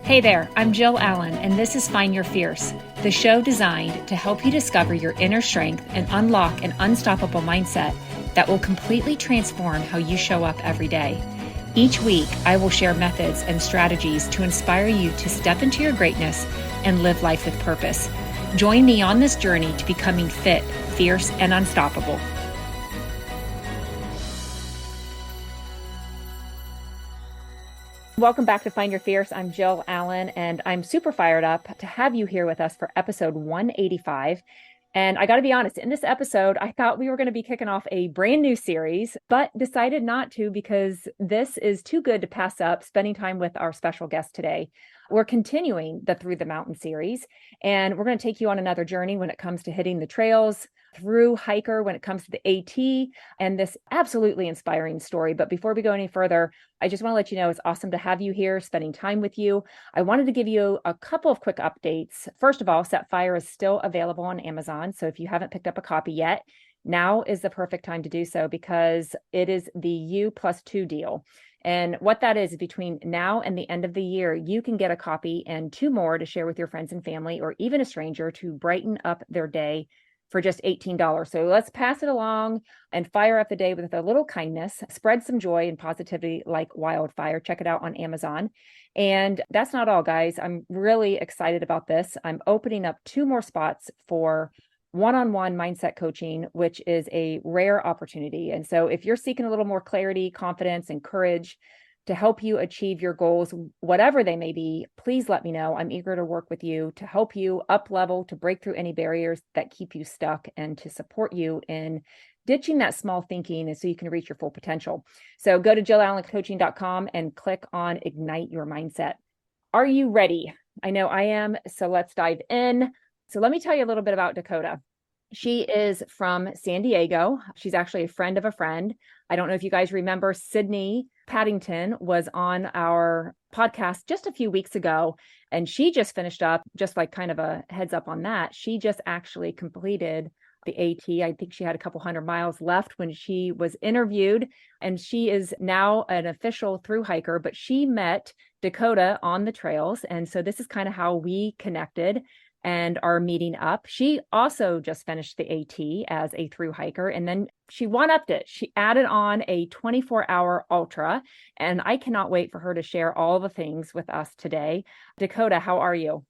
Hey there, I'm Jill Allen, and this is Find Your Fierce, the show designed to help you discover your inner strength and unlock an unstoppable mindset that will completely transform how you show up every day. Each week, I will share methods and strategies to inspire you to step into your greatness and live life with purpose. Join me on this journey to becoming fit, fierce, and unstoppable. Welcome back to Find Your Fierce. I'm Jill Allen, and I'm super fired up to have you here with us for episode 185. And I got to be honest, in this episode, I thought we were going to be kicking off a brand new series, but decided not to because this is too good to pass up spending time with our special guest today. We're continuing the Through the Mountain series, and we're going to take you on another journey when it comes to hitting the trails, through hiker when it comes to the AT, and this absolutely inspiring story. But before we go any further, I just want to let you know it's awesome to have you here, spending time with you. I wanted to give you a couple of quick updates. First of all, Set Fire is still available on Amazon. So if you haven't picked up a copy yet, now is the perfect time to do so because it is the U+2 deal. And what that is between now and the end of the year, you can get a copy and 2 more to share with your friends and family or even a stranger to brighten up their day for just $18. So let's pass it along and fire up the day with a little kindness, spread some joy and positivity like wildfire. Check it out on Amazon. And that's not all, guys. I'm really excited about this. I'm opening up 2 more spots for one-on-one mindset coaching, which is a rare opportunity. And so if you're seeking a little more clarity, confidence, and courage to help you achieve your goals, whatever they may be, please let me know. I'm eager to work with you to help you up level, to break through any barriers that keep you stuck, and to support you in ditching that small thinking and so you can reach your full potential. So go to jillallencoaching.com and click on Ignite Your Mindset. Are you ready? I know I am. So let's dive in. So let me tell you a little bit about Dakota. She is from San Diego. She's actually a friend of a friend. I don't know if you guys remember, Sydney Paddington was on our podcast just a few weeks ago, and she just finished up, just like kind of a heads up on that. She just actually completed the AT. I think she had a couple 100 miles left when she was interviewed, and she is now an official through hiker, but she met Dakota on the trails. And so this is kind of how we connected and are meeting up. She also just finished the AT as a through hiker, and then she one-upped it. She added on a 24-hour ultra, and I cannot wait for her to share all the things with us today. Dakota, how are you?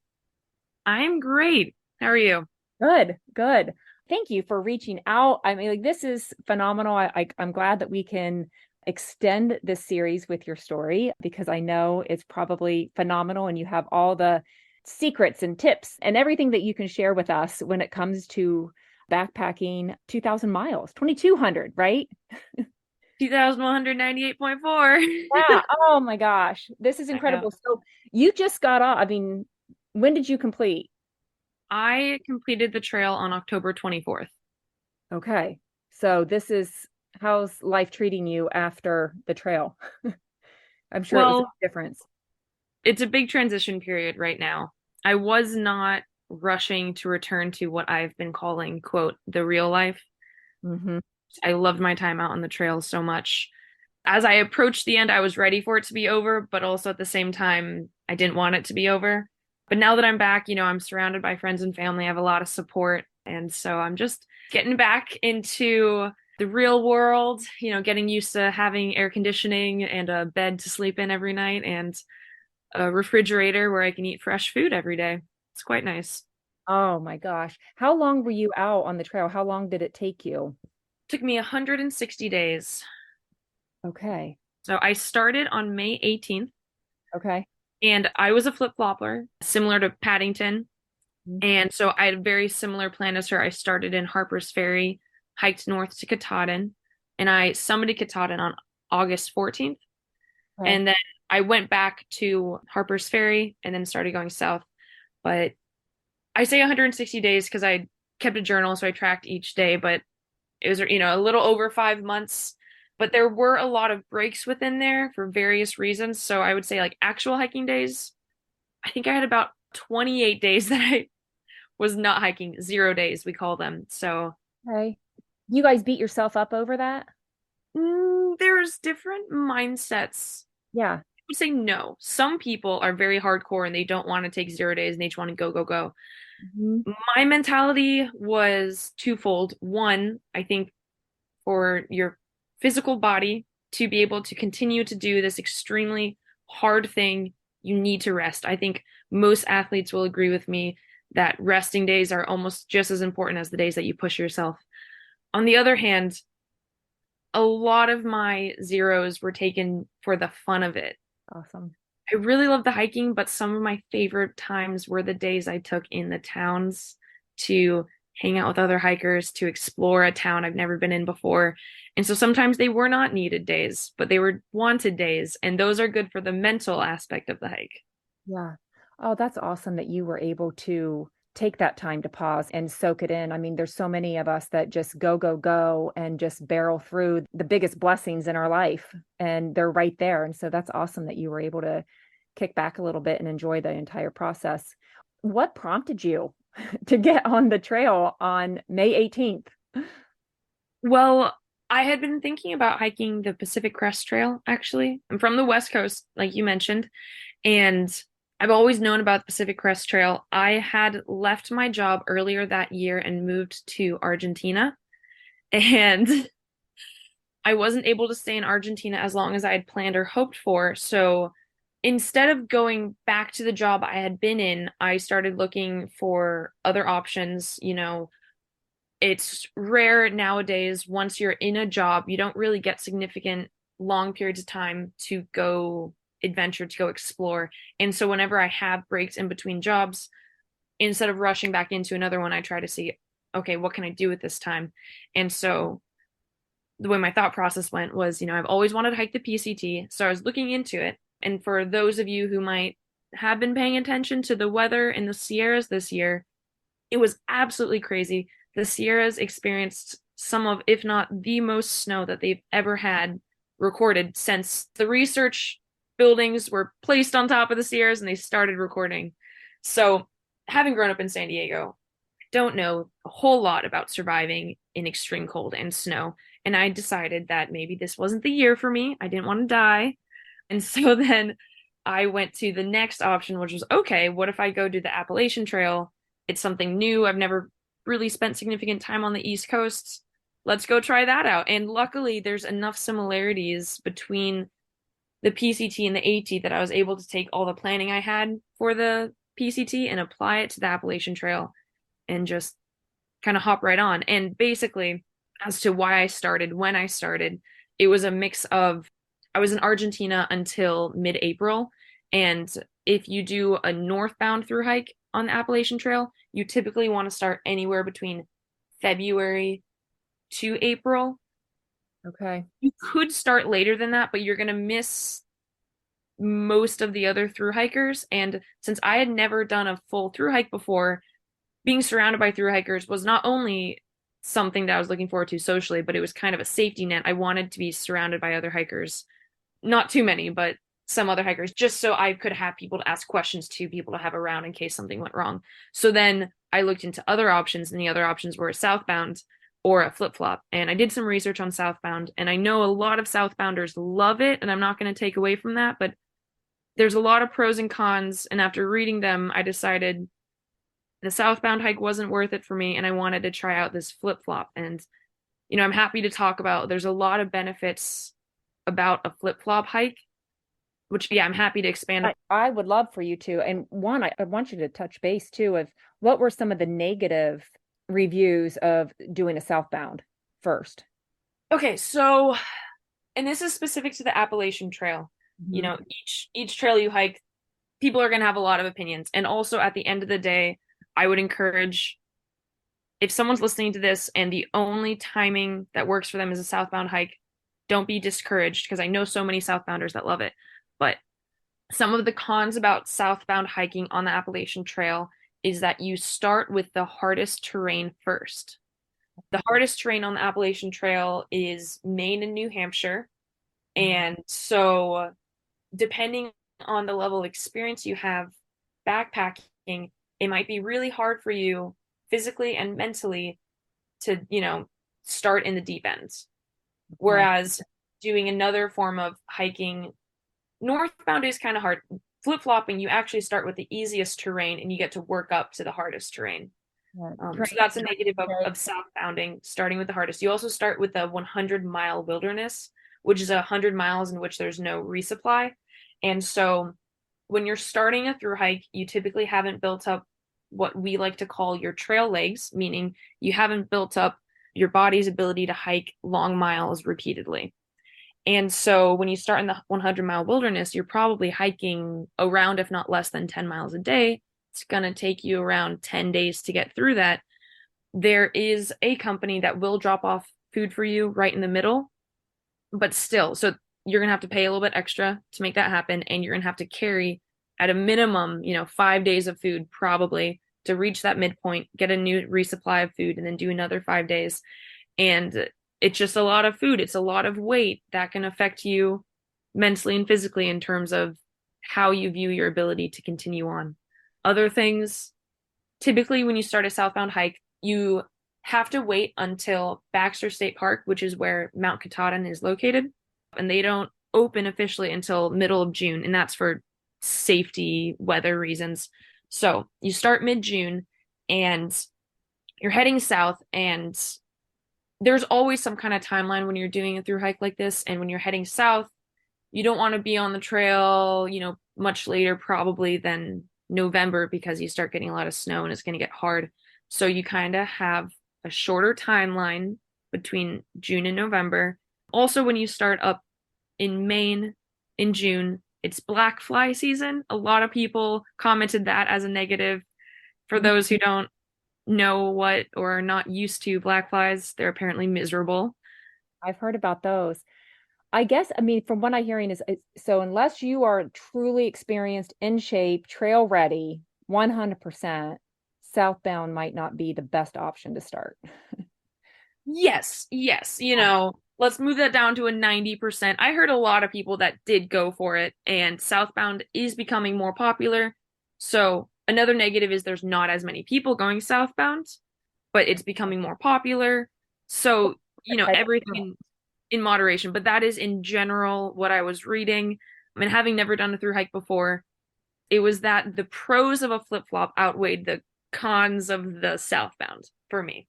I'm great. How are you? Good, good. Thank you for reaching out. I mean, like, this is phenomenal. I'm glad that we can extend this series with your story because I know it's probably phenomenal and you have all the secrets and tips and everything that you can share with us when it comes to backpacking 2,000 miles, 2,200, right? 2,198.4. Yeah. Oh my gosh. This is I know. incredible. So you just got off. I mean, when did you complete? I completed the trail on October 24th. Okay. So how's life treating you after the trail? I'm sure it was a Well, big difference. it's a big transition period right now. I was not rushing to return to what I've been calling, quote, the real life. Mm-hmm. I loved my time out on the trail so much. As I approached the end, I was ready for it to be over, but also at the same time, I didn't want it to be over. But now that I'm back, I'm surrounded by friends and family. I have a lot of support. And so I'm just getting back into the real world, getting used to having air conditioning and a bed to sleep in every night and a refrigerator where I can eat fresh food every day. It's quite nice. Oh my gosh. How long were you out on the trail? How long did it take you? It took me 160 days. Okay. So I started on May 18th, Okay. and I was a flip-flopper, similar to Paddington. And so I had a very similar plan as her. I started in Harper's Ferry, hiked north to Katahdin, and I summited Katahdin on August 14th. Okay. And then I went back to Harper's Ferry and then started going south. But I say 160 days because I kept a journal, so I tracked each day, but it was, a little over 5 months. But there were a lot of breaks within there for various reasons. So I would say like actual hiking days, I think I had about 28 days that I was not hiking, 0 days, we call them. So Okay. You guys beat yourself up over that? there's different mindsets Yeah. would say no. Some people are very hardcore and they don't want to take 0 days and they just want to go, go, go. Mhm. My mentality was twofold. One, I think for your physical body to be able to continue to do this extremely hard thing, you need to rest. I think most athletes will agree with me that resting days are almost just as important as the days that you push yourself. On the other hand, a lot of my zeros were taken for the fun of it. Awesome. I really love the hiking, but some of my favorite times were the days I took in the towns to hang out with other hikers, to explore a town I've never been in before. And so sometimes they were not needed days, but they were wanted days. And those are good for the mental aspect of the hike. Yeah. Oh, that's awesome that you were able to take that time to pause and soak it in. I mean, there's so many of us that just go, go, go and just barrel through the biggest blessings in our life, and they're right there. And so that's awesome that you were able to kick back a little bit and enjoy the entire process. What prompted you to get on the trail on May 18th? Well, I had been thinking about hiking the Pacific Crest Trail, actually. I'm from the West Coast, like you mentioned, and I've always known about the Pacific Crest Trail. I had left my job earlier that year and moved to Argentina, and I wasn't able to stay in Argentina as long as I had planned or hoped for. So instead of going back to the job I had been in, I started looking for other options. It's rare nowadays, once you're in a job, you don't really get significant long periods of time to go adventure, to go explore. And so whenever I have breaks in between jobs, instead of rushing back into another one, I try to see, okay, what can I do with this time? And so the way my thought process went was, I've always wanted to hike the PCT, so I was looking into it. And for those of you who might have been paying attention to the weather in the Sierras this year, it was absolutely crazy. The Sierras experienced some of, if not the most snow that they've ever had recorded since the research buildings were placed on top of the Sierras and they started recording. So, having grown up in San Diego, I don't know a whole lot about surviving in extreme cold and snow. And I decided that maybe this wasn't the year for me. I didn't want to die. And so then I went to the next option, which was okay, what if I go do the Appalachian Trail? It's something new. I've never really spent significant time on the East Coast. Let's go try that out. And luckily, there's enough similarities between the PCT and the AT that I was able to take all the planning I had for the PCT and apply it to the Appalachian Trail and just kind of hop right on. And basically, as to why I started, when I started, it was a mix of I was in Argentina until mid-April. And if you do a northbound through hike on the Appalachian Trail, you typically want to start anywhere between February to April. Okay. You could start later than that, but you're going to miss most of the other through hikers. And since I had never done a full through hike before, being surrounded by through hikers was not only something that I was looking forward to socially, but it was kind of a safety net. I wanted to be surrounded by other hikers, not too many, but some other hikers, just so I could have people to ask questions to, people to have around in case something went wrong. So then I looked into other options, and the other options were southbound or a flip-flop. And I did some research on southbound, and I know a lot of southbounders love it, and I'm not going to take away from that, but there's a lot of pros and cons. And after reading them, I decided the southbound hike wasn't worth it for me, and I wanted to try out this flip-flop. And, I'm happy to talk about, there's a lot of benefits about a flip-flop hike, which, yeah, I'm happy to expand on. I would love for you to. And one, I want you to touch base too of what were some of the negative reviews of doing a southbound first. Okay, so, and this is specific to the Appalachian Trail. Mhm. Each trail you hike, people are going to have a lot of opinions. And also at the end of the day, I would encourage, if someone's listening to this and the only timing that works for them is a southbound hike, don't be discouraged, because I know so many southbounders that love it. But some of the cons about southbound hiking on the Appalachian Trail is that you start with the hardest terrain first. The hardest terrain on the Appalachian Trail is Maine and New Hampshire. And so, depending on the level of experience you have backpacking, it might be really hard for you physically and mentally to, start in the deep end. Okay. Whereas doing another form of hiking northbound is kind of hard. Flip-flopping, you actually start with the easiest terrain and you get to work up to the hardest terrain. Yeah. So that's a negative of southbounding, starting with the hardest. You also start with a 100-mile wilderness, which is 100 miles in which there's no resupply. And so when you're starting a through hike, you typically haven't built up what we like to call your trail legs, meaning you haven't built up your body's ability to hike long miles repeatedly. And so when you start in the 100-mile wilderness, you're probably hiking around, if not less than 10 miles a day. It's going to take you around 10 days to get through that. There is a company that will drop off food for you right in the middle, but still, so you're going to have to pay a little bit extra to make that happen. And you're going to have to carry at a minimum, 5 days of food probably to reach that midpoint, get a new resupply of food, and then do another 5 days. And it's just a lot of food. It's a lot of weight that can affect you mentally and physically in terms of how you view your ability to continue on. Other things, typically when you start a southbound hike, you have to wait until Baxter State Park, which is where Mount Katahdin is located, and they don't open officially until middle of June, and that's for safety weather reasons. So you start mid-June and you're heading south, and there's always some kind of timeline when you're doing a through hike like this. And when you're heading south, you don't want to be on the trail, much later probably than November, because you start getting a lot of snow and it's going to get hard. So you kind of have a shorter timeline between June and November. Also, when you start up in Maine in June, it's black fly season. A lot of people commented that as a negative. For those who don't know what or are not used to black flies, they're apparently miserable. I've heard about those. I guess, I mean, from what I'm hearing is, so unless you are truly experienced, in shape, trail ready, 100%, southbound might not be the best option to start. Yes, let's move that down to a 90%. I heard a lot of people that did go for it, and southbound is becoming more popular. So another negative is there's not as many people going southbound, but it's becoming more popular. So, everything in moderation. But that is in general what I was reading. I mean, having never done a through hike before, it was that the pros of a flip-flop outweighed the cons of the southbound for me.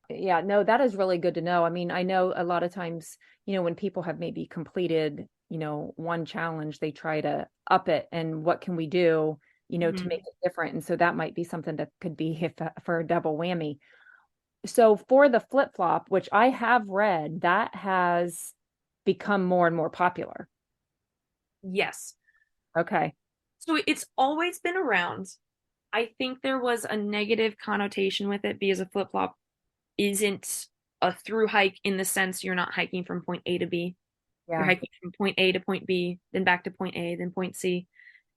Yeah, no, that is really good to know. I mean, I know a lot of times, when people have maybe completed, one challenge, they try to up it, and what can we do, to make it different. And so that might be something that could be for a double whammy. So for the flip-flop, which I have read, that has become more and more popular. Yes. Okay. So it's always been around. I think there was a negative connotation with it because a flip-flop isn't a through hike in the sense you're not hiking from point A to B. Yeah. You're hiking from point A to point B, then back to point A, then point C.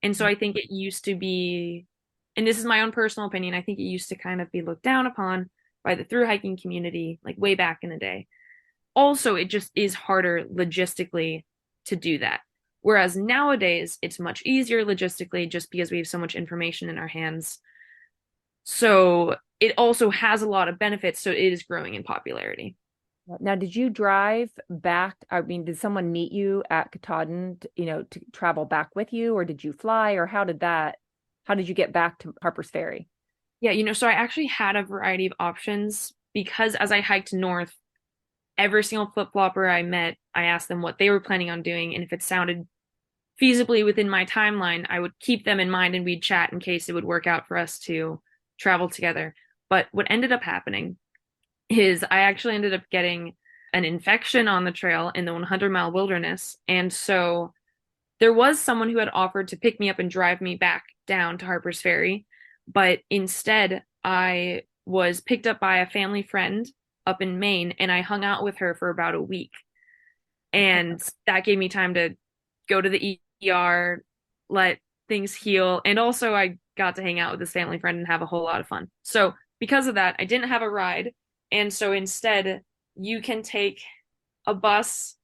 And so I think it used to be, and this is my own personal opinion, I think it used to kind of be looked down upon by the through hiking community, like way back in the day. Also, it just is harder logistically to do that. Whereas nowadays, it's much easier logistically just because we have so much information in our hands. So it also has a lot of benefits, so it is growing in popularity. Now, did you drive back? I mean, did someone meet you at Katahdin, to travel back with you, or did you fly, or how did you get back to Harper's Ferry? Yeah, so I actually had a variety of options because as I hiked north, every single flip-flopper I met, I asked them what they were planning on doing, and if it sounded feasibly within my timeline, I would keep them in mind and we'd chat in case it would work out for us to travel together. But what ended up happening is I actually ended up getting an infection on the trail in the 100-mile wilderness. And so there was someone who had offered to pick me up and drive me back down to Harper's Ferry. But instead, I was picked up by a family friend up in Maine, and I hung out with her for about a week. And that gave me time to go to the ER, let things heal. And also, I got to hang out with this family friend and have a whole lot of fun. So because of that, I didn't have a ride. And so instead, you can take a bus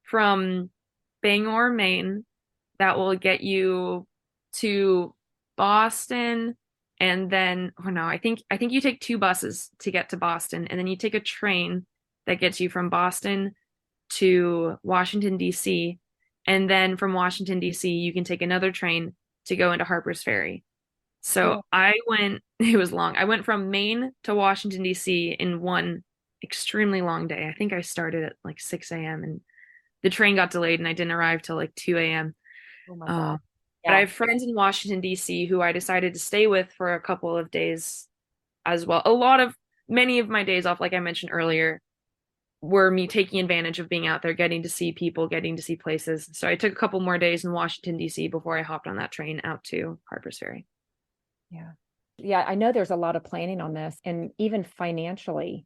from Bangor, Maine, that will get you to Boston. And then, or no, I think you take 2 buses to get to Boston, and then you take a train that gets you from Boston to Washington, D.C. And then from Washington, D.C., you can take another train to go into Harper's Ferry. So Oh, I went, it was long. I went from Maine to Washington, D.C. in one extremely long day. I think I started at like 6 a.m. and the train got delayed and I didn't arrive till like 2 a.m. oh my God. Uh, but I Yeah. have friends in Washington, D.C. who I decided to stay with for a couple of days as well. Many of my days off, like I mentioned earlier, were me taking advantage of being out there, getting to see people, getting to see places. So I took a couple more days in Washington, D.C. before I hopped on that train out to Harper's Ferry. Yeah. Yeah. I know there's a lot of planning on this and even financially.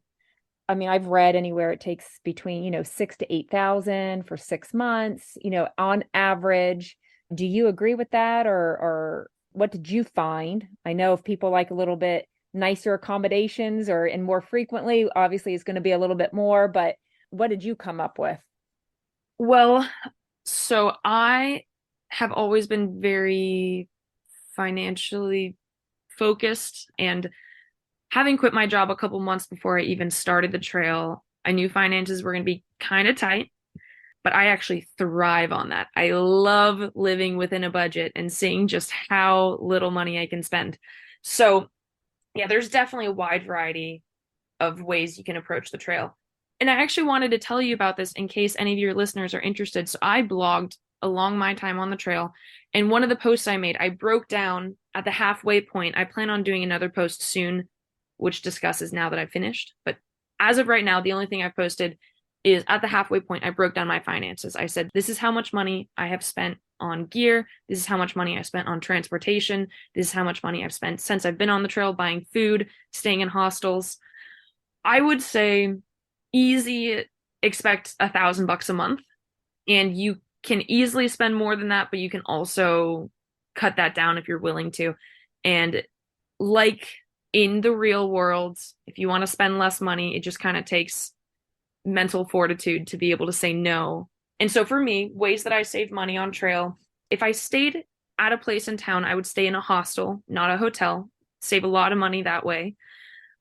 I mean, I've read anywhere it takes between, 6 to 8,000 for 6 months, on average. Do you agree with that or what did you find? I know if people like a little bit nicer accommodations and more frequently, obviously it's going to be a little bit more, but what did you come up with? Well, so I have always been very financially focused, and having quit my job a couple months before I even started the trail, I knew finances were going to be kind of tight, but I actually thrive on that. I love living within a budget and seeing just how little money I can spend. So, yeah, there's definitely a wide variety of ways you can approach the trail. And I actually wanted to tell you about this in case any of your listeners are interested. So I blogged along my time on the trail. And one of the posts I made, I broke down at the halfway point. I plan on doing another post soon, which discusses now that I've finished. But as of right now, the only thing I've posted is at the halfway point, I broke down my finances. I said, this is how much money I have spent on gear. This is how much money I spent on transportation. This is how much money I've spent since I've been on the trail buying food, staying in hostels. I would say easy, expect $1,000 a month, and you can easily spend more than that, but you can also cut that down if you're willing to. And like in the real world, if you want to spend less money, it just kind of takes mental fortitude to be able to say no. And so for me, ways that I saved money on trail, if I stayed at a place in town, I would stay in a hostel, not a hotel, save a lot of money that way.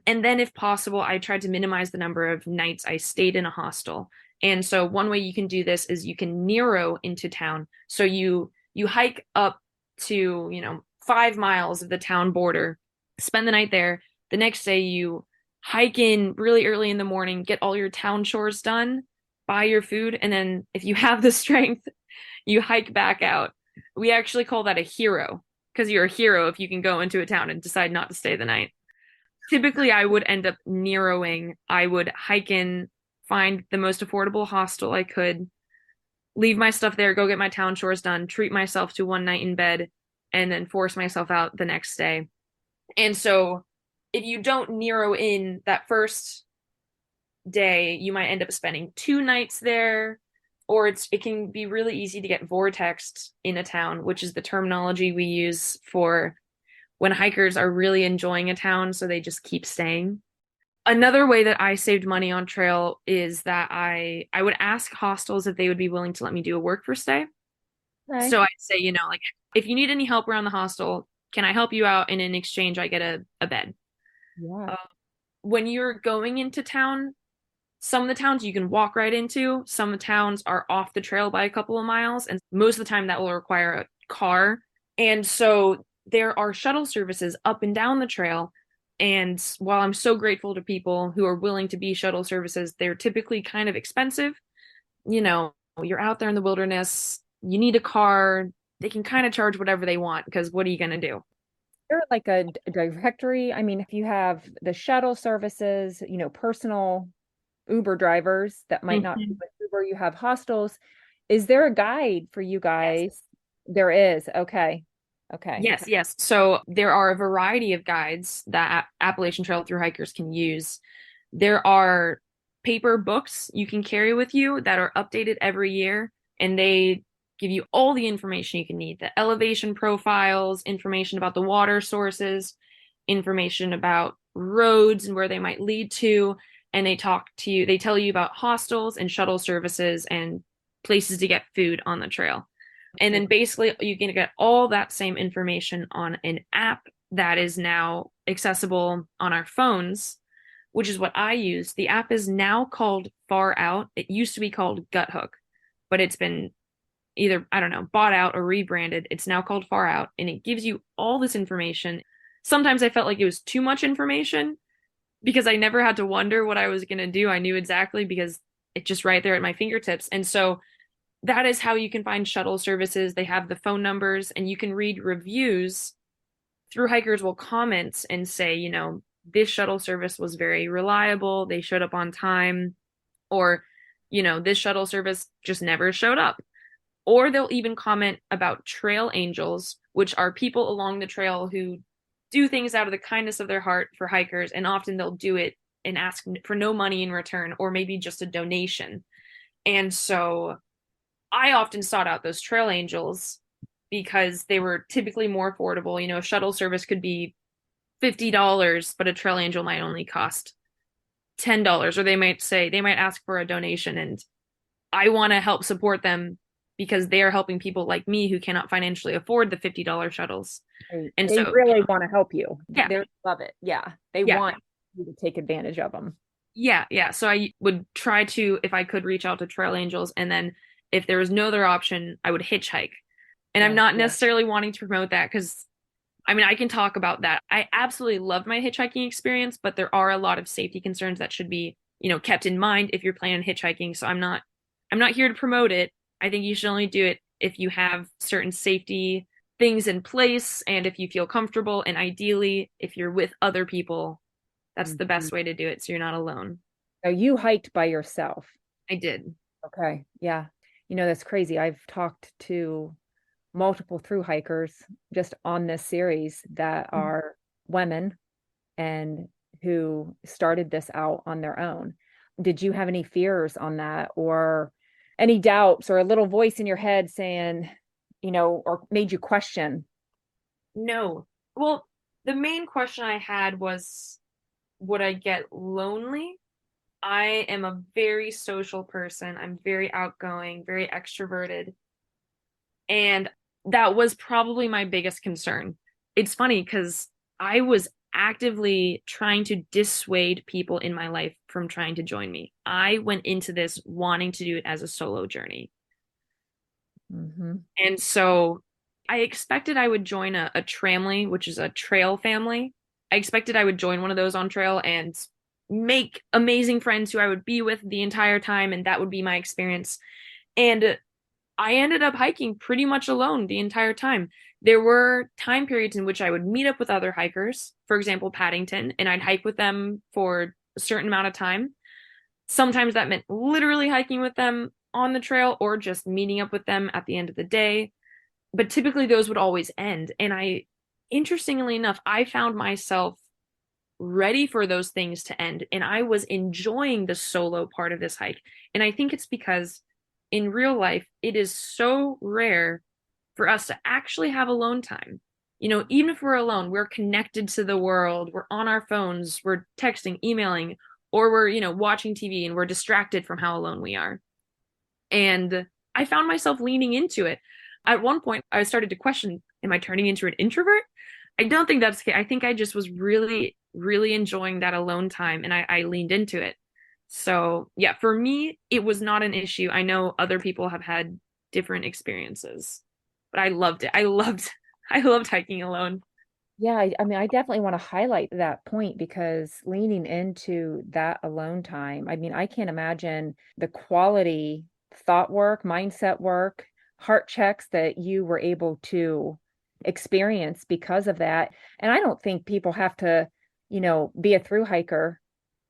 And then, if possible, I tried to minimize the number of nights I stayed in a hostel. And so, one way you can do this is you can Nero into town. So you hike up to 5 miles of the town border, spend the night there. The next day, you hike in really early in the morning, get all your town chores done, buy your food, and then if you have the strength, you hike back out. We actually call that a hero because you're a hero if you can go into a town and decide not to stay the night. Typically I would end up Neroing. I would hike in, find the most affordable hostel I could, leave my stuff there, go get my town chores done, treat myself to one night in bed, and then force myself out the next day. And so if you don't Nero in that first day, you might end up spending 2 nights there, or it can be really easy to get vortexed in a town, which is the terminology we use for when hikers are really enjoying a town, so they just keep staying. Another way that I saved money on trail is that I would ask hostels if they would be willing to let me do a work for stay. Okay. So I'd say, like if you need any help around the hostel, can I help you out? And in exchange, I get a bed. Yeah. Uh, when you're going into town, some of the towns you can walk right into. Some of the towns are off the trail by a couple of miles, and most of the time that will require a car. And so there are shuttle services up and down the trail. And while I'm so grateful to people who are willing to be shuttle services, they're typically kind of expensive. You know, you're out there in the wilderness, you need a car, they can kind of charge whatever they want because what are you going to do? There like a directory? I mean, if you have the shuttle services, personal Uber drivers that might not be Mhm. with Uber, you have hostels. Is there a guide for you Yes. guys? There is. Okay. Okay. Yes, yes. So there are a variety of guides that Appalachian Trail through hikers can use. There are paper books you can carry with you that are updated every year, and they give you all the information you can need, the elevation profiles, information about the water sources, information about roads and where they might lead to, and they tell you about hostels and shuttle services and places to get food on the trail. And then basically you can get all that same information on an app that is now accessible on our phones, which is what I use. The app is now called Far Out. It used to be called Gut Hook, but it's been either, I don't know, bought out or rebranded. It's now called Far Out, and it gives you all this information. Sometimes I felt like it was too much information because I never had to wonder what I was going to do. I knew exactly because it's just right there at my fingertips. And so that is how you can find shuttle services. They have the phone numbers, and you can read reviews. Thru-hikers will comment and say, this shuttle service was very reliable. They showed up on time. Or, this shuttle service just never showed up. Or they'll even comment about trail angels, which are people along the trail who do things out of the kindness of their heart for hikers. And often they'll do it and ask for no money in return, or maybe just a donation. And so I often sought out those trail angels because they were typically more affordable. A shuttle service could be $50, but a trail angel might only cost $10, or they might ask for a donation. And I want to help support them because they are helping people like me who cannot financially afford the $50 shuttles. And They so, really want to help you. yeah, They love it. Yeah. They yeah, want you to take advantage of them. yeah. So I would try to, if I could, reach out to trail angels. And then if there was no other option, I would hitchhike. And I'm Yeah. not necessarily wanting to promote that because I can talk about that. I absolutely loved my hitchhiking experience, but there are a lot of safety concerns that should be, kept in mind if you're planning on hitchhiking. So I'm not here to promote it. I think you should only do it if you have certain safety things in place and if you feel comfortable, and ideally if you're with other people. That's the Mhm. best way to do it so you're not alone. So you hiked by yourself. I did. Okay. Yeah. That's crazy. I've talked to multiple through hikers just on this series that are women and who started this out on their own. Did you have any fears on that, or any doubts, or a little voice in your head saying, or made you question? No. Well, the main question I had was, would I get lonely? I am a very social person. I'm very outgoing, very extroverted. And that was probably my biggest concern. It's funny because I was actively trying to dissuade people in my life from trying to join me. I went into this wanting to do it as a solo journey. Hmm. And so I expected I would join a tramily, which is a trail family. I expected I would join one of those on trail and make amazing friends who I would be with the entire time, and that would be my experience. And I ended up hiking pretty much alone the entire time. There were time periods in which I would meet up with other hikers, for example, Paddington, and I'd hike with them for a certain amount of time. Sometimes that meant literally hiking with them on the trail or just meeting up with them at the end of the day. But typically those would always end. And interestingly enough, I found myself ready for those things to end. And I was enjoying the solo part of this hike. And I think it's because in real life, it is so rare for us to actually have alone time. Even if we're alone, we're connected to the world, we're on our phones, we're texting, emailing, or we're, watching TV and we're distracted from how alone we are. And I found myself leaning into it. At one point, I started to question, am I turning into an introvert? I don't think that's the case. I think I just was really, really enjoying that alone time, and I leaned into it. So, yeah, for me, it was not an issue. I know other people have had different experiences, but I loved it. I loved hiking alone. Yeah, I definitely want to highlight that point because leaning into that alone time, I can't imagine the quality thought work, mindset work, heart checks that you were able to experience because of that. And I don't think people have to, be a through hiker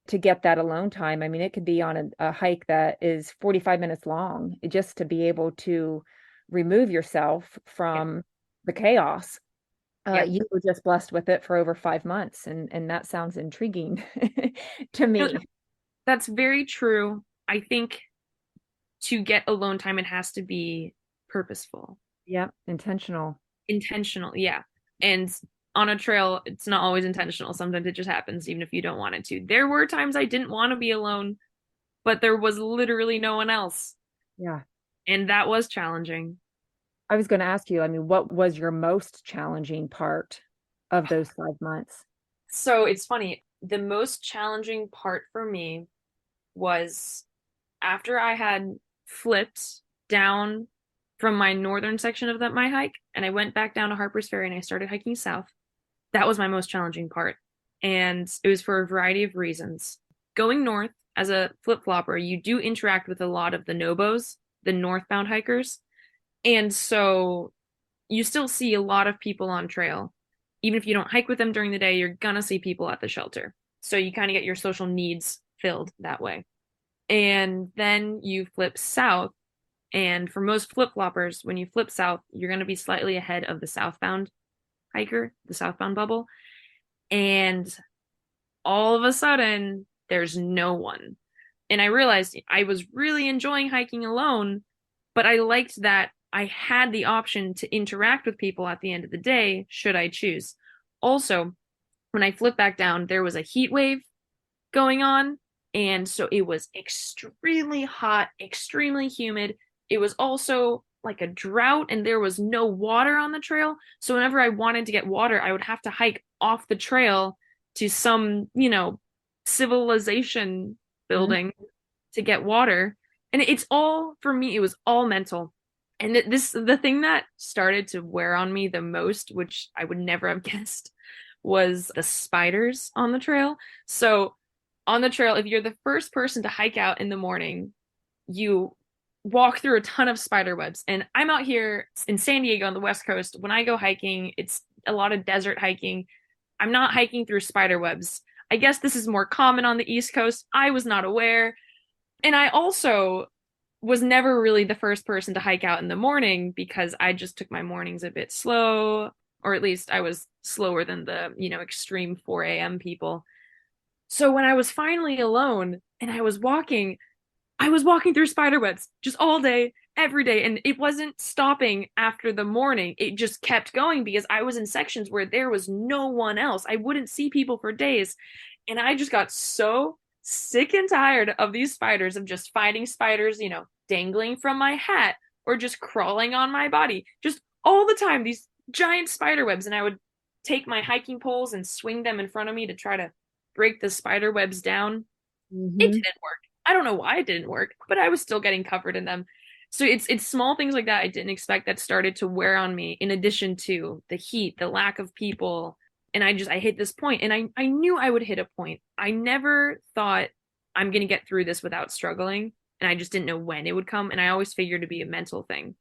to get that alone time. It could be on a hike that is 45 minutes long, just to be able to remove yourself Yeah. from the chaos. Yeah. You were just blessed with it for over 5 months, and that sounds intriguing to me. That's very true. I think to get alone time, it has to be purposeful, Yeah, intentional. intentional. Yeah. And on a trail, it's not always intentional. Sometimes it just happens, even if you don't want it to. There were times I didn't want to be alone, but there was literally no one else. Yeah. And that was challenging. I was going to ask you, what was your most challenging part of those 5 months? So it's funny. The most challenging part for me was after I had flipped down from my northern section of my hike, and I went back down to Harper's Ferry and I started hiking south. That was my most challenging part. And it was for a variety of reasons. Going north as a flip-flopper, you do interact with a lot of the nobos, the northbound hikers. And so you still see a lot of people on trail. Even if you don't hike with them during the day, you're gonna see people at the shelter. So you kind of get your social needs filled that way. And then you flip south. And for most flip-floppers, when you flip south, you're going to be slightly ahead of the southbound hiker, the southbound bubble. And all of a sudden, there's no one. And I realized I was really enjoying hiking alone, but I liked that I had the option to interact with people at the end of the day, should I choose. Also, when I flipped back down, there was a heat wave going on. And so it was extremely hot, extremely humid. It was also like a drought, and there was no water on the trail. So whenever I wanted to get water, I would have to hike off the trail to some, civilization building to get water. And it's all, for me, it was all mental. And the thing that started to wear on me the most, which I would never have guessed, was the spiders on the trail. So on the trail, if you're the first person to hike out in the morning, you walk through a ton of spider webs. And I'm out here in San Diego on the West Coast. When I go hiking, it's a lot of desert hiking. I'm not hiking through spider webs. I guess this is more common on the East Coast. I was not aware. And I also was never really the first person to hike out in the morning because I just took my mornings a bit slow, or at least I was slower than the, extreme 4 a.m. people. So when I was finally alone and I was walking through spider webs just all day, every day. And it wasn't stopping after the morning. It just kept going because I was in sections where there was no one else. I wouldn't see people for days. And I just got so sick and tired of these spiders, of just finding spiders, dangling from my hat or just crawling on my body, just all the time, these giant spider webs. And I would take my hiking poles and swing them in front of me to try to break the spider webs down. It didn't work. I don't know why it didn't work, but I was still getting covered in them. So it's small things like that I didn't expect that started to wear on me, in addition to the heat, the lack of people. And I hit this point, and I knew I would hit a point. I never thought I'm going to get through this without struggling. And I just didn't know when it would come. And I always figured it'd be a mental thing.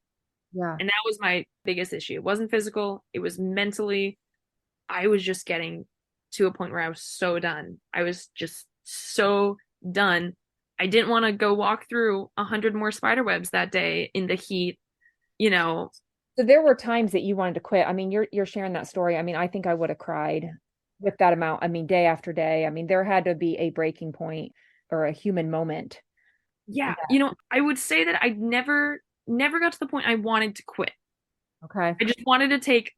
Yeah. And that was my biggest issue. It wasn't physical. It was mentally. I was just getting to a point where I was so done. I was just so done. I didn't want to go walk through 100 more spider webs that day in the heat, So there were times that you wanted to quit. I mean, you're sharing that story. I mean, I think I would have cried with that amount. I mean, day after day. I mean, there had to be a breaking point or a human moment. Yeah. I would say that I never got to the point I wanted to quit. Okay. I just wanted to take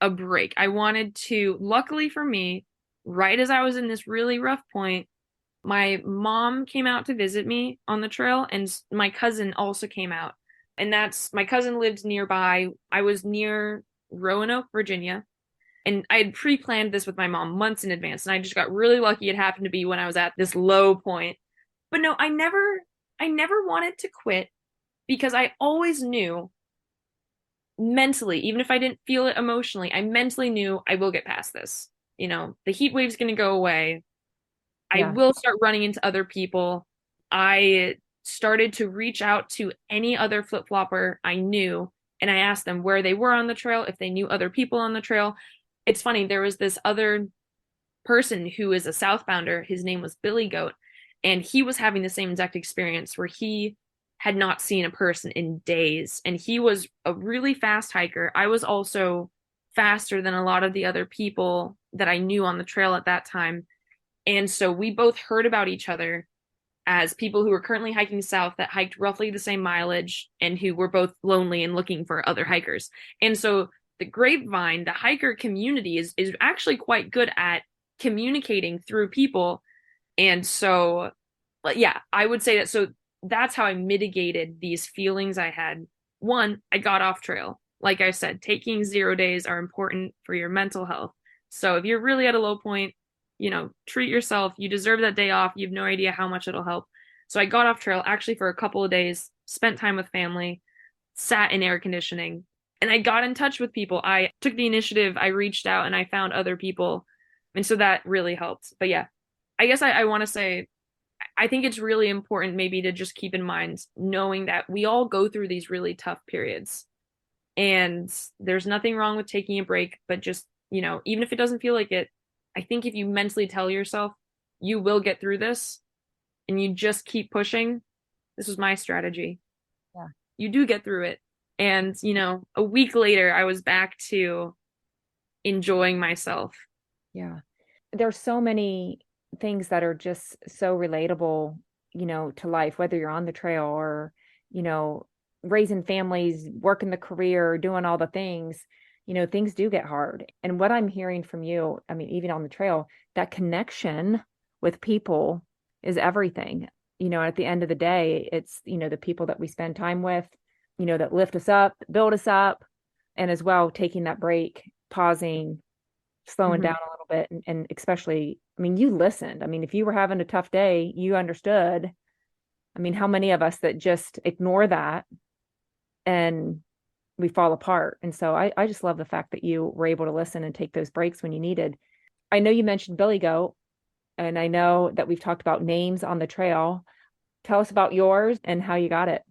a break. I wanted to, luckily for me, right as I was in this really rough point, my mom came out to visit me on the trail, and my cousin also came out. And my cousin lived nearby. I was near Roanoke, Virginia, and I had pre-planned this with my mom months in advance. And I just got really lucky. It happened to be when I was at this low point. But no, I never wanted to quit because I always knew mentally, even if I didn't feel it emotionally, I mentally knew I will get past this. The heat wave's going to go away. I Yeah. will start running into other people. I started to reach out to any other flip-flopper I knew, and I asked them where they were on the trail, if they knew other people on the trail. It's funny, there was this other person who is a southbounder. His name was Billy Goat, and he was having the same exact experience where he had not seen a person in days, and he was a really fast hiker. I was also faster than a lot of the other people that I knew on the trail at that time. And so we both heard about each other as people who were currently hiking south that hiked roughly the same mileage and who were both lonely and looking for other hikers. And so the grapevine, the hiker community is actually quite good at communicating through people. And so, yeah, I would say that. So that's how I mitigated these feelings I had. One, I got off trail. Like I said, taking 0 days are important for your mental health. So if you're really at a low point, treat yourself. You deserve that day off. You have no idea how much it'll help. So I got off trail actually for a couple of days, spent time with family. sat in air conditioning. And I got in touch with people. I took the initiative, I reached out and I found other people. And so that really helped. But yeah, I guess I want to say, I think it's really important maybe to just keep in mind knowing that we all go through these really tough periods. And there's nothing wrong with taking a break, but just, even if it doesn't feel like it, I think if you mentally tell yourself you will get through this and you just keep pushing, this was my strategy. Yeah. You do get through it. And, a week later, I was back to enjoying myself. Yeah. There's so many things that are just so relatable, to life, whether you're on the trail or, you know, raising families, working the career, doing all the things, things do get hard. And what I'm hearing from you, I mean, even on the trail, that connection with people is everything. At the end of the day, it's, the people that we spend time with, that lift us up, build us up, and as well, taking that break, pausing, slowing Mm-hmm. down a little bit, and especially, I mean, you listened. I mean, if you were having a tough day, you understood. I mean, how many of us that just ignore that and we fall apart? And so I just love the fact that you were able to listen and take those breaks when you needed. I know you mentioned Billy Goat, and I know that we've talked about names on the trail. Tell us about yours and how you got it.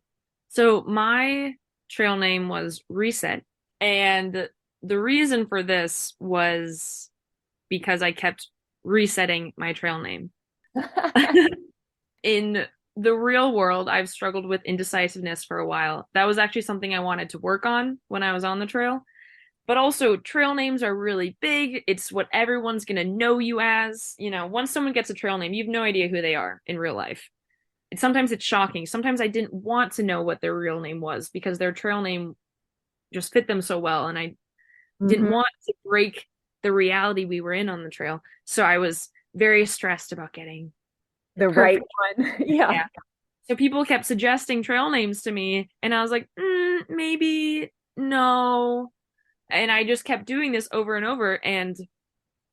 So my trail name was Reset. And the reason for this was because I kept resetting my trail name. In the real world, I've struggled with indecisiveness for a while. That was actually something I wanted to work on when I was on the trail. But also, trail names are really big. It's what everyone's going to know you as. Once someone gets a trail name, you have no idea who they are in real life. Sometimes it's shocking. Sometimes I didn't want to know what their real name was because their trail name just fit them so well. And I didn't Mhm. want to break the reality we were in on the trail. So I was very stressed about getting the The right perfect. one. Yeah. Yeah. So people kept suggesting trail names to me, and I was like, maybe no. And I just kept doing this over and over. And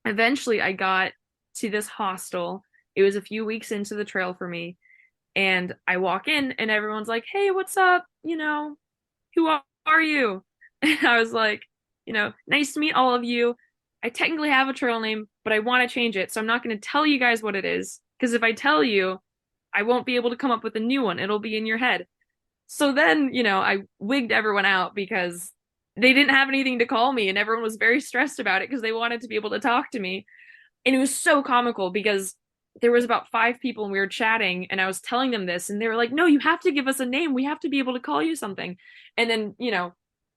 eventually I got to this hostel. It was a few weeks into the trail for me. And I walk in, and everyone's like, hey, what's up? Who are you? And I was like, nice to meet all of you. I technically have a trail name, but I want to change it. So I'm not going to tell you guys what it is. Because if I tell you, I won't be able to come up with a new one. It'll be in your head. So then, I wigged everyone out because they didn't have anything to call me, and everyone was very stressed about it because they wanted to be able to talk to me. And it was so comical because there was about 5 people and we were chatting and I was telling them this and they were like, no, you have to give us a name. We have to be able to call you something. And then,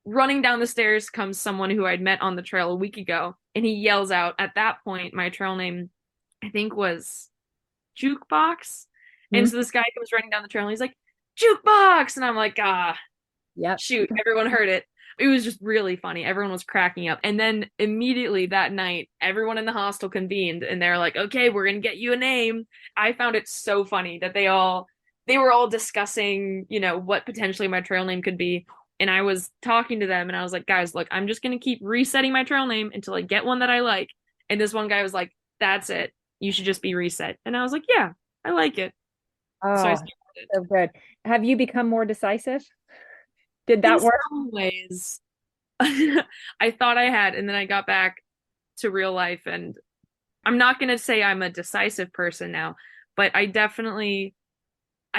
running down the stairs comes someone who I'd met on the trail a week ago and he yells out, at that point, my trail name, I think, was Jukebox. And Mhm. so this guy comes running down the trail and he's like, Jukebox. And I'm like, Yep. shoot, everyone heard it. It was just really funny. Everyone was cracking up. And then immediately that night, everyone in the hostel convened and they're like, okay, we're going to get you a name. I found it so funny that they were all discussing, what potentially my trail name could be. And I was talking to them and I was like, guys, look, I'm just going to keep resetting my trail name until I get one that I like. And this one guy was like, that's it. You should just be Reset. And I was like, yeah, I like it. So I Oh, started it. so good. Have you become more decisive? Did In that work? some ways, I thought I had, and then I got back to real life, and I'm not going to say I'm a decisive person now, but I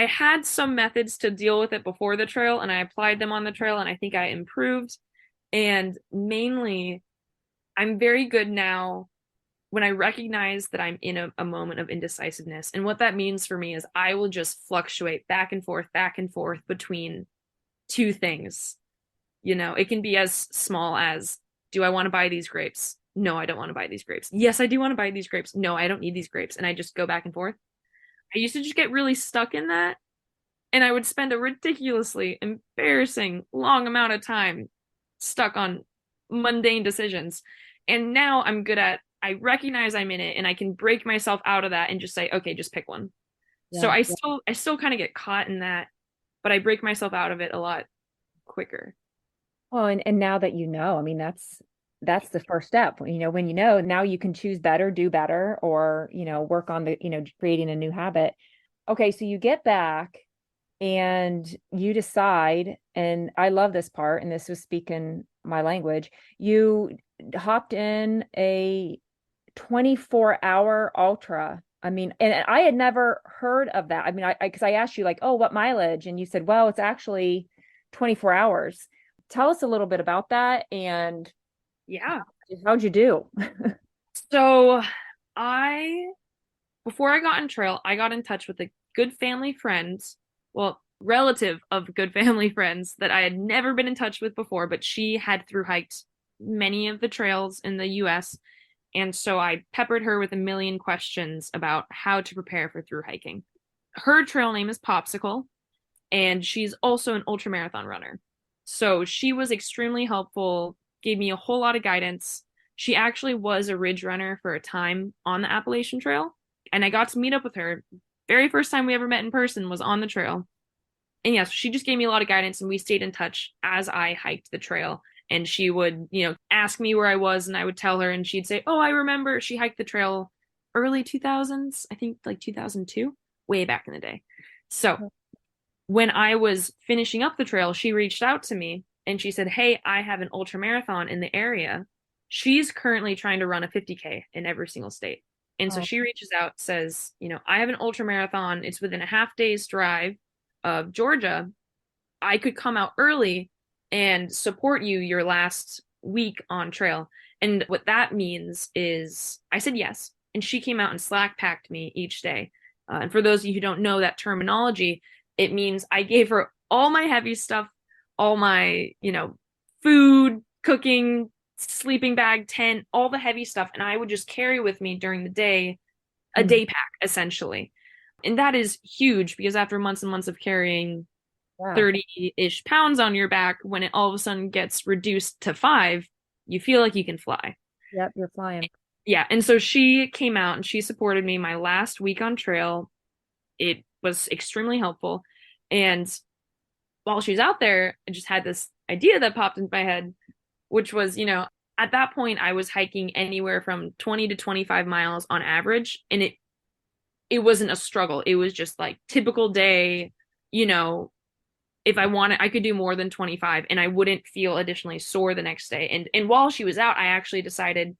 had some methods to deal with it before the trail, and I applied them on the trail, and I think I improved. And mainly, I'm very good now when I recognize that I'm in a moment of indecisiveness. And what that means for me is I will just fluctuate back and forth between two things. It can be as small as, do I want to buy these grapes? No, I don't want to buy these grapes. Yes, I do want to buy these grapes. No, I don't need these grapes. And I just go back and forth. I used to just get really stuck in that. And I would spend a ridiculously embarrassing long amount of time stuck on mundane decisions. And now I recognize I'm in it and I can break myself out of that and just say, okay, just pick one. So Yeah. I still kind of get caught in that, but I break myself out of it a lot quicker. Well, and now that I mean, that's the first step. When now you can choose better, do better, or, work on creating a new habit. Okay, so you get back. and you decide, and I love this part, and this was speaking my language, you hopped in a 24-hour ultra. I mean, and I had never heard of that. I mean, because I asked you like, oh, what mileage? And you said, well, it's actually 24 hours. Tell us a little bit about that and Yeah. how'd you do? So I, before I got in trail, I got in touch with a good family friend, well, relative of good family friends that I had never been in touch with before, but she had through hiked many of the trails in the US. And so I peppered her with a million questions about how to prepare for through hiking. Her trail name is Popsicle, and she's also an ultramarathon runner. So she was extremely helpful, gave me a whole lot of guidance. She actually was a ridge runner for a time on the Appalachian Trail, and I got to meet up with her. Very first time we ever met in person was on the trail. And yes, she just gave me a lot of guidance, and we stayed in touch as I hiked the trail. And she would, ask me where I was, and I would tell her, and she'd say, "Oh, I remember." She hiked the trail early 2000s, I think like 2002, way back in the day. So when I was finishing up the trail, she reached out to me and she said, "Hey, I have an ultra marathon in the area." She's currently trying to run a 50K in every single state. And so Oh, she reaches out, says, "I have an ultra marathon. It's within a half day's drive of Georgia. I could come out early and support you your last week on trail." And what that means is I said yes. And she came out and slack packed me each day. And for those of you who don't know that terminology, it means I gave her all my heavy stuff, all my, food, cooking, sleeping bag, tent, all the heavy stuff. And I would just carry with me during the day, a mm, day pack, essentially. And that is huge because after months and months of carrying yeah. 30-ish pounds on your back, when it all of a sudden gets reduced to 5, you feel like you can fly. Yep, you're flying. Yeah. And so she came out and she supported me my last week on trail. It was extremely helpful. And while she was out there, I just had this idea that popped into my head, which was, at that point I was hiking anywhere from 20 to 25 miles on average. And it wasn't a struggle. It was just like typical day, you know, if I wanted, I could do more than 25 and I wouldn't feel additionally sore the next day. And while she was out, I actually decided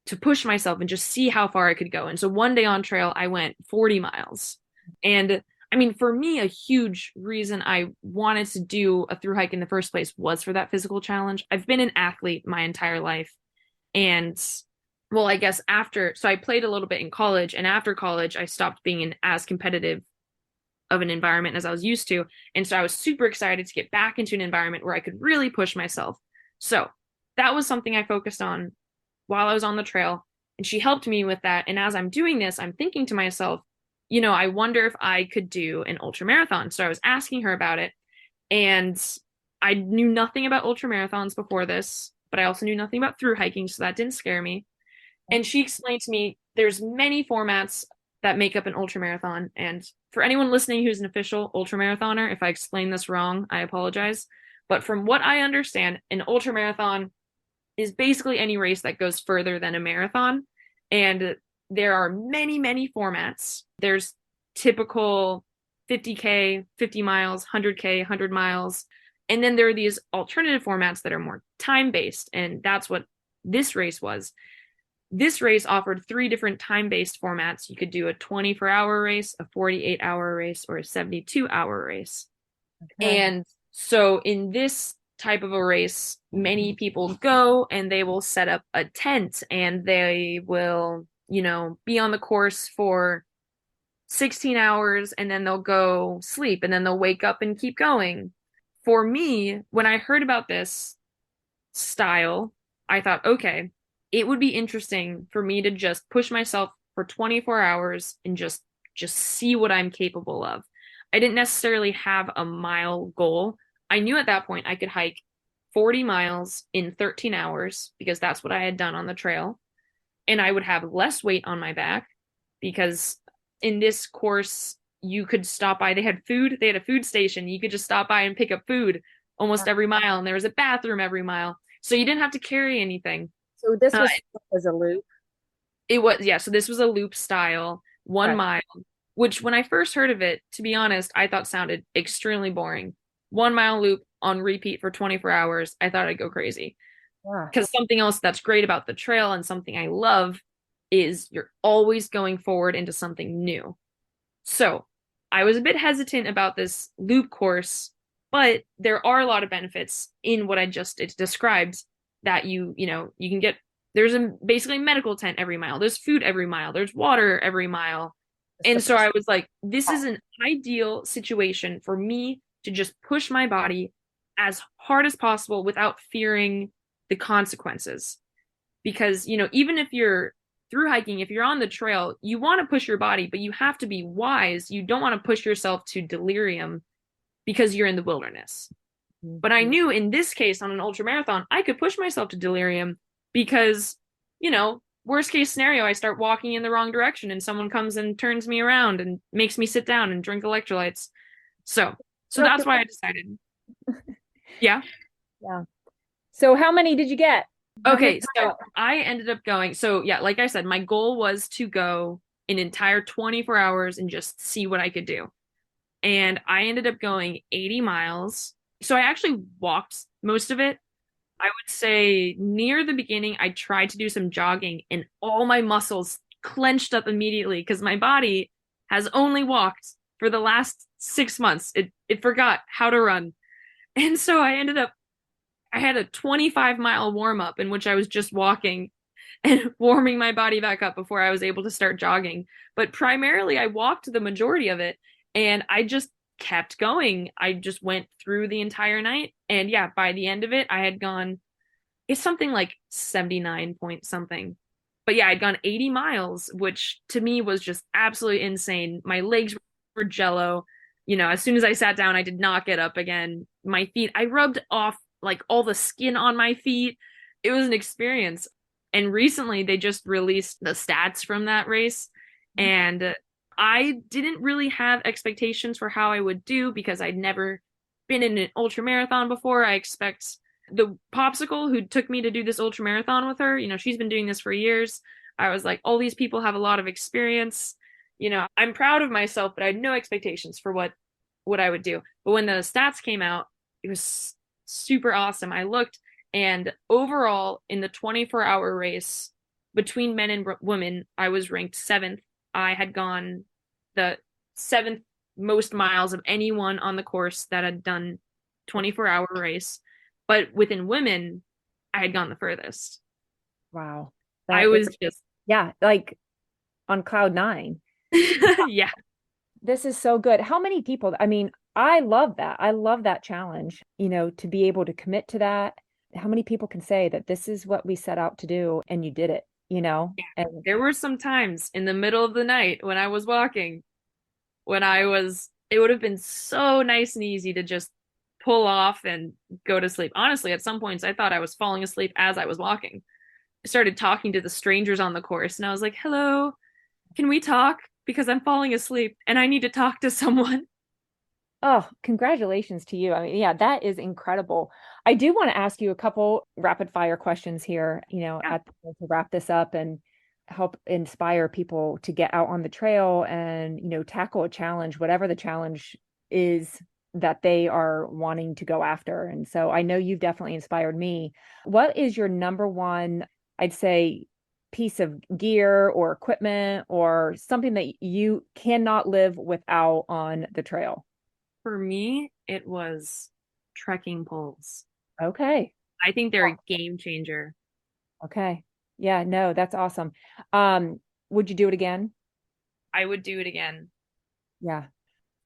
to push myself and just see how far I could go. And so one day on trail, I went 40 miles. And I mean, for me, a huge reason I wanted to do a through hike in the first place was for that physical challenge. I've been an athlete my entire life. And well, I guess so I played a little bit in college. And after college, I stopped being in as competitive of an environment as I was used to. And so I was super excited to get back into an environment where I could really push myself. So that was something I focused on while I was on the trail. And she helped me with that. And as I'm doing this, I'm thinking to myself, I wonder if I could do an ultra marathon. So I was asking her about it. And I knew nothing about ultra marathons before this, but I also knew nothing about through hiking. So that didn't scare me. And she explained to me there's many formats that make up an ultramarathon. And for anyone listening who's an official ultramarathoner, if I explain this wrong, I apologize. But from what I understand, an ultramarathon is basically any race that goes further than a marathon. And there are many, many formats. There's typical 50K, 50 miles, 100K, 100 miles. And then there are these alternative formats that are more time based. And that's what this race was. This race offered 3 different time-based formats. You could do a 24-hour race, a 48-hour race, or a 72-hour race. Okay. And so in this type of a race, many people go and they will set up a tent and they will, be on the course for 16 hours and then they'll go sleep and then they'll wake up and keep going. For me, when I heard about this style, I thought, okay, it would be interesting for me to just push myself for 24 hours and just see what I'm capable of. I didn't necessarily have a mile goal. I knew at that point I could hike 40 miles in 13 hours because that's what I had done on the trail. And I would have less weight on my back because in this course, you could stop by. They had food, they had a food station. You could just stop by and pick up food almost every mile. And there was a bathroom every mile. So you didn't have to carry anything. So this Uh, was as a loop. it was, yeah. So this was a loop style, Okay. 1 mile which when I first heard of it, to be honest, I thought sounded extremely boring. 1 mile loop on repeat for 24 hours. I thought I'd go crazy. Yeah. Because something else that's great about the trail and something I love is you're always going forward into something new. So I was a bit hesitant about this loop course, but there are a lot of benefits in what I just described that you can get. There's a basically medical tent every mile. There's food every mile. There's water every mile. And so I was like, this is an ideal situation for me to just push my body as hard as possible without fearing the consequences. Because, even if you're through hiking, if you're on the trail, you want to push your body, but you have to be wise. You don't want to push yourself to delirium because you're in the wilderness. But I knew in this case on an ultramarathon, I could push myself to delirium because, worst case scenario, I start walking in the wrong direction and someone comes and turns me around and makes me sit down and drink electrolytes. So that's why I decided. Yeah. Yeah. So how many did you get? Okay, so I ended up going. So yeah, like I said, my goal was to go an entire 24 hours and just see what I could do. And I ended up going 80 miles. So I actually walked most of it. I would say near the beginning, I tried to do some jogging and all my muscles clenched up immediately because my body has only walked for the last 6 months. It forgot how to run. And so I had a 25-mile warm up in which I was just walking and warming my body back up before I was able to start jogging. But primarily, I walked the majority of it and I just kept going. I just went through the entire night. And yeah, by the end of it, I had gone, it's something like 79 point something. But yeah, I'd gone 80 miles, which to me was just absolutely insane. My legs were jello. As soon as I sat down, I did not get up again. My feet, I rubbed off like all the skin on my feet. It was an experience. And recently they just released the stats from that race. And I didn't really have expectations for how I would do because I'd never been in an ultra marathon before. I expect the popsicle who took me to do this ultra marathon with her, she's been doing this for years. I was like, all these people have a lot of experience. I'm proud of myself, but I had no expectations for what I would do. But when the stats came out, it was super awesome. I looked, and overall in the 24-hour race between men and women, I was ranked 7th. I had gone the 7th most miles of anyone on the course that had done 24-hour race. But within women, I had gone the furthest. Wow. I was just, yeah, like on cloud nine. yeah. This is so good. How many people? I mean, I love that. I love that challenge, to be able to commit to that. How many people can say that this is what we set out to do and you did it, Yeah. And there were some times in the middle of the night when I was walking, it would have been so nice and easy to just pull off and go to sleep. Honestly, at some points, I thought I was falling asleep as I was walking. I started talking to the strangers on the course and I was like, hello, can we talk? Because I'm falling asleep and I need to talk to someone. Oh, congratulations to you. I mean, yeah, that is incredible. I do want to ask you a couple rapid fire questions here, Yeah. to wrap this up and help inspire people to get out on the trail and, tackle a challenge, whatever the challenge is that they are wanting to go after. And so I know you've definitely inspired me. What is your number one, I'd say, piece of gear or equipment or something that you cannot live without on the trail? For me, it was trekking poles. Okay. I think they're a game changer. Okay. Yeah, no, that's awesome. Would you do it again? I would do it again. Yeah.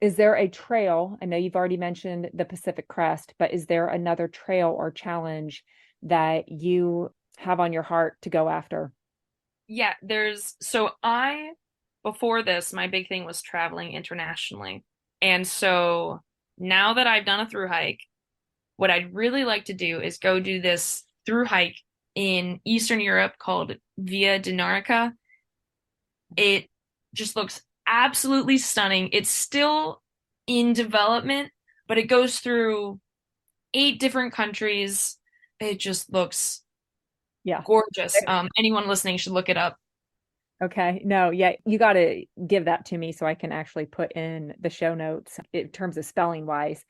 Is there a trail? I know you've already mentioned the Pacific Crest, but is there another trail or challenge that you have on your heart to go after? Yeah, before this, my big thing was traveling internationally. And so now that I've done a through hike, what I'd really like to do is go do this through hike in Eastern Europe called Via Dinarica. It just looks absolutely stunning. It's still in development, but it goes through 8 different countries. It just looks Yeah. gorgeous. Anyone listening should look it up. Okay. No, yeah, you got to give that to me so I can actually put in the show notes in terms of spelling wise.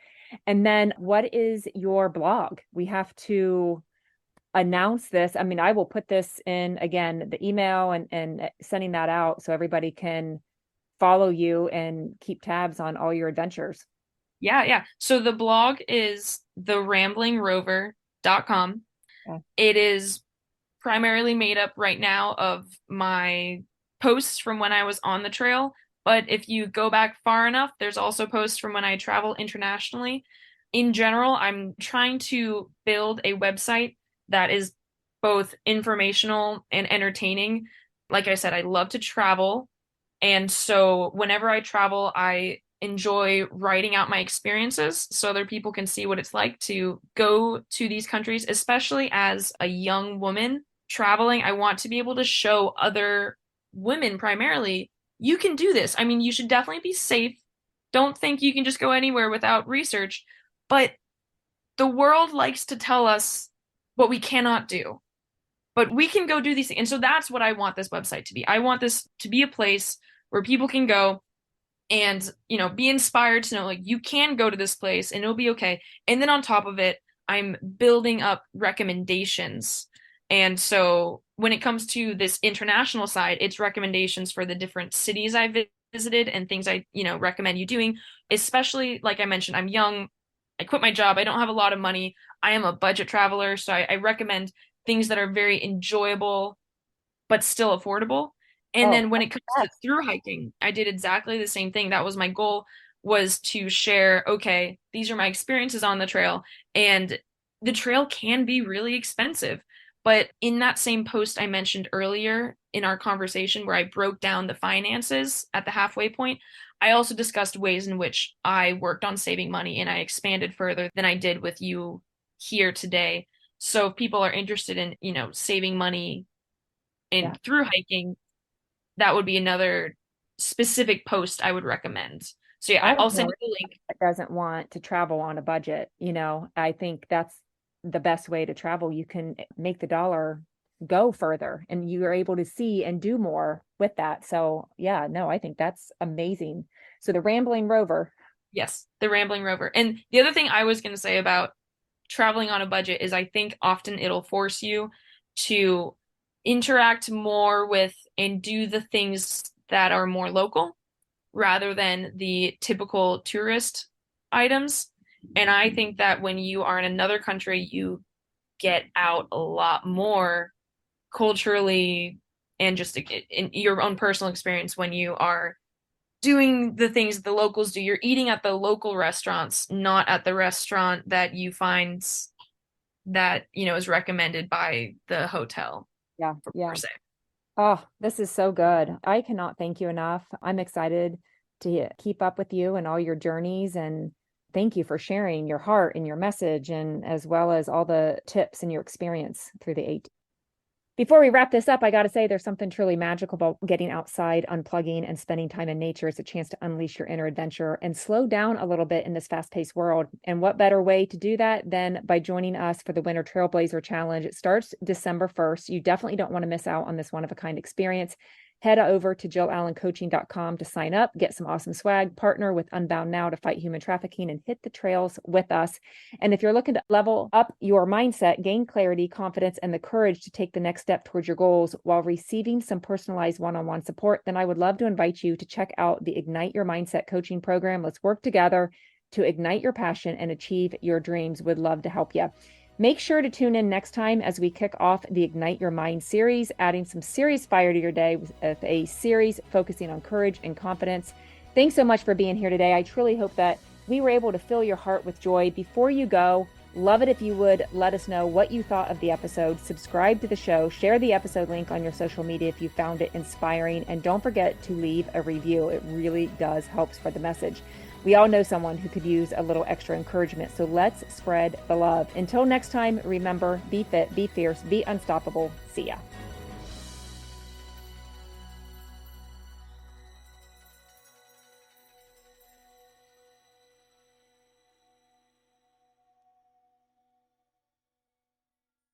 And then what is your blog? We have to announce this. I mean, I will put this in again, the email and sending that out so everybody can follow you and keep tabs on all your adventures. Yeah. So the blog is theramblingrover.com. Yeah. It is primarily made up right now of my posts from when I was on the trail. But if you go back far enough, there's also posts from when I travel internationally. In general, I'm trying to build a website that is both informational and entertaining. Like I said, I love to travel. And so whenever I travel, I enjoy writing out my experiences so other people can see what it's like to go to these countries, especially as a young woman traveling. I want to be able to show other women primarily, you can do this. I mean, you should definitely be safe. Don't think you can just go anywhere without research. But the world likes to tell us what we cannot do. But we can go do these things. And so that's what I want this website to be. I want this to be a place where people can go and, be inspired to know like you can go to this place and it'll be okay. And then on top of it, I'm building up recommendations. And so when it comes to this international side, it's recommendations for the different cities I visited and things I, recommend you doing. Especially like I mentioned, I'm young. I quit my job. I don't have a lot of money. I am a budget traveler, so I recommend things that are very enjoyable but still affordable. And Oh, then when it comes to through hiking, I did exactly the same thing. That was my goal, was to share, okay, these are my experiences on the trail. And the trail can be really expensive. But in that same post I mentioned earlier in our conversation where I broke down the finances at the halfway point, I also discussed ways in which I worked on saving money and I expanded further than I did with you here today. So if people are interested in, saving money in yeah. through hiking, that would be another specific post I would recommend. So yeah, I I'll don't send know you the link. that doesn't want to travel on a budget. I think that's the best way to travel. You can make the dollar go further and you are able to see and do more with that. So yeah, no, I think that's amazing. So the Rambling Rover. Yes, the Rambling Rover. And the other thing I was going to say about traveling on a budget is I think often it'll force you to interact more with and do the things that are more local rather than the typical tourist items. And I think that when you are in another country, you get out a lot more culturally and just in your own personal experience when you are doing the things the locals do. You're eating at the local restaurants, not at the restaurant that you find that, is recommended by the hotel, Yeah, per yeah. se. Oh, this is so good. I cannot thank you enough. I'm excited to keep up with you and all your journeys. And thank you for sharing your heart and your message, and as well as all the tips and your experience through the eight. Before we wrap this up, I got to say there's something truly magical about getting outside, unplugging, and spending time in nature. It's a chance to unleash your inner adventure and slow down a little bit in this fast-paced world. And what better way to do that than by joining us for the Winter Trailblazer Challenge? It starts December 1st. You definitely don't want to miss out on this one-of-a-kind experience. Head over to jillallencoaching.com to sign up, get some awesome swag, partner with Unbound Now to fight human trafficking, and hit the trails with us. And if you're looking to level up your mindset, gain clarity, confidence, and the courage to take the next step towards your goals while receiving some personalized one-on-one support, then I would love to invite you to check out the Ignite Your Mindset coaching program. Let's work together to ignite your passion and achieve your dreams. Would love to help you. Make sure to tune in next time as we kick off the Ignite Your Mind series, adding some serious fire to your day with a series focusing on courage and confidence. Thanks so much for being here today. I truly hope that we were able to fill your heart with joy. Before you go, love it if you would let us know what you thought of the episode. Subscribe to the show, share the episode link on your social media if you found it inspiring, and don't forget to leave a review. It really does help spread the message. We all know someone who could use a little extra encouragement, so let's spread the love. Until next time, remember, be fit, be fierce, be unstoppable. See ya.